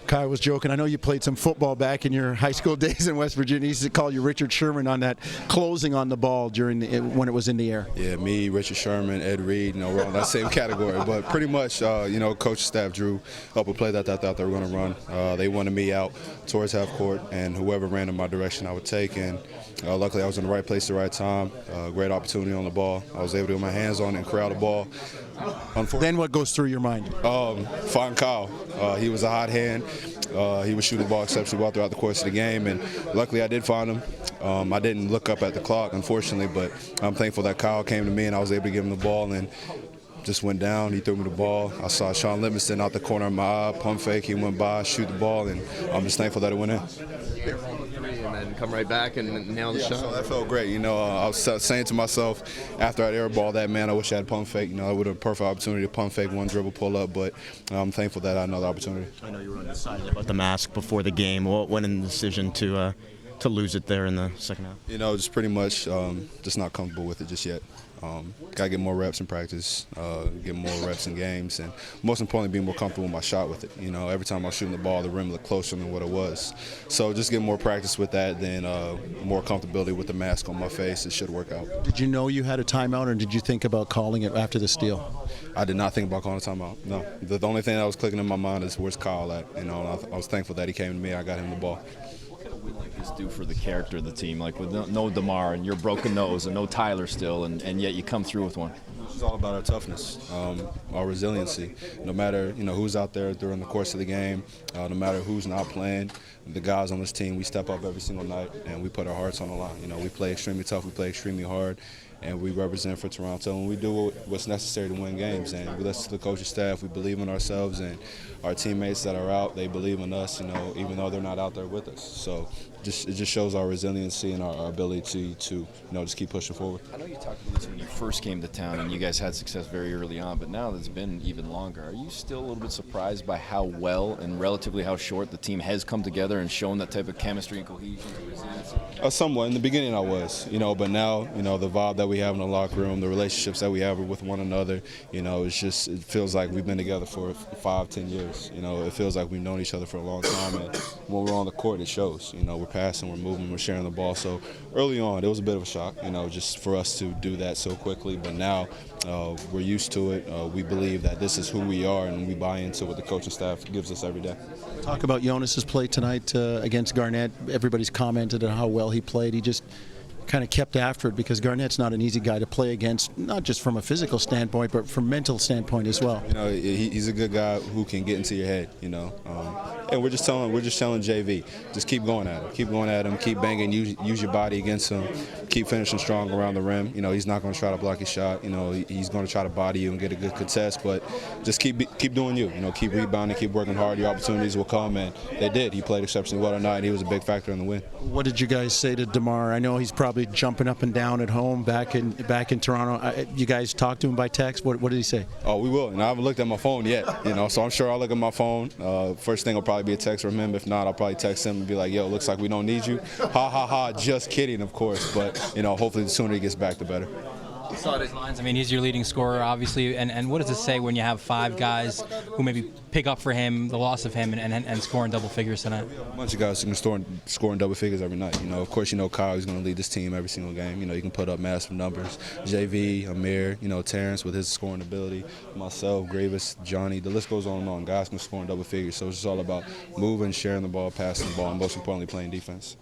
Kai was joking. I know you played some football back in your high school days in West Virginia. He used to call you Richard Sherman on that closing on the ball when it was in the air. Yeah, me, Richard Sherman, Ed Reed, we're on that same category. But pretty much, coach staff drew up a play that they thought they were going to run. They wanted me out towards half court, and whoever ran in my direction I would take. And luckily I was in the right place at the right time. Great opportunity on the ball. I was able to get my hands on it and corral the ball. Then what goes through your mind? Find Kyle. He was a hot hand. He was shooting the ball exceptionally well throughout the course of the game, and luckily I did find him. I didn't look up at the clock, unfortunately, but I'm thankful that Kyle came to me and I was able to give him the ball and just went down. He threw me the ball. I saw Sean Livingston out the corner of my eye, pump fake. He went by, shoot the ball, and I'm just thankful that it went in. And then come right back and nail the shot. So that felt great. I was saying to myself after I'd airball that, man, I wish I had pump fake. I would have a perfect opportunity to pump fake, one dribble, pull up, but I'm thankful that I had another opportunity. I know you were undecided about the mask before the game. What went in the decision to lose it there in the second half? Just pretty much just not comfortable with it just yet. Got to get more reps in practice, get more reps in games, and most importantly, be more comfortable with my shot with it. Every time I was shooting the ball, the rim looked closer than what it was. So just get more practice with that, then more comfortability with the mask on my face. It should work out. Did you know you had a timeout, or did you think about calling it after the steal? I did not think about calling a timeout, no. The only thing that was clicking in my mind is where's Kyle at? I was thankful that he came to me. I got him the ball. This do for the character of the team, like with no DeMar and your broken nose and no Tyler still, and yet you come through with one. It's all about our toughness, our resiliency. No matter who's out there during the course of the game, no matter who's not playing, the guys on this team, we step up every single night and we put our hearts on the line. We play extremely tough, we play extremely hard, and we represent for Toronto, and we do what's necessary to win games. And we listen to the coaching staff, we believe in ourselves, and our teammates that are out, they believe in us, even though they're not out there with us. So it just shows our resiliency and our ability to just keep pushing forward. I know you talked about this when you first came to town, and you guys had success very early on, but now it's been even longer. Are you still a little bit surprised by how well and relatively how short the team has come together and shown that type of chemistry and cohesion and resiliency? Somewhat. In the beginning I was, but now, the vibe that we have in the locker room, the relationships that we have with one another, it feels like we've been together for 5-10 years. It feels like we've known each other for a long time, and when we're on the court, it shows. We're passing, we're moving, we're sharing the ball. So early on, it was a bit of a shock, just for us to do that so quickly. But now we're used to it. We believe that this is who we are, and we buy into what the coaching staff gives us every day. Talk about Jonas's play tonight against Garnett. Everybody's commented on how well he played. He just kind of kept after it, because Garnett's not an easy guy to play against, not just from a physical standpoint, but from a mental standpoint as well. He's a good guy who can get into your head, and we're just telling JV, just keep going at him, keep banging, use your body against him, keep finishing strong around the rim. He's not going to try to block his shot. He's going to try to body you and get a good contest, but just keep doing you. Keep rebounding, keep working hard. Your opportunities will come, and they did. He played exceptionally well tonight. He was a big factor in the win. What did you guys say to DeMar? I know he's probably jumping up and down at home back in Toronto. You guys talked to him by text. What did he say? Oh, we will. And I haven't looked at my phone yet. So I'm sure I'll look at my phone. First thing will probably be a text from him. If not, I'll probably text him and be like, "Yo, looks like we don't need you." Ha ha ha. Just kidding, of course. But hopefully the sooner he gets back, the better. Saw his lines. He's your leading scorer, obviously. And what does it say when you have 5 guys who maybe pick up for him, the loss of him, and score in double figures tonight? A bunch of guys who can score in double figures every night. Of course, Kyle is going to lead this team every single game. He can put up massive numbers. JV, Amir, Terrence with his scoring ability, myself, Gravis, Johnny. The list goes on and on. Guys can score in double figures. So it's just all about moving, sharing the ball, passing the ball, and most importantly, playing defense.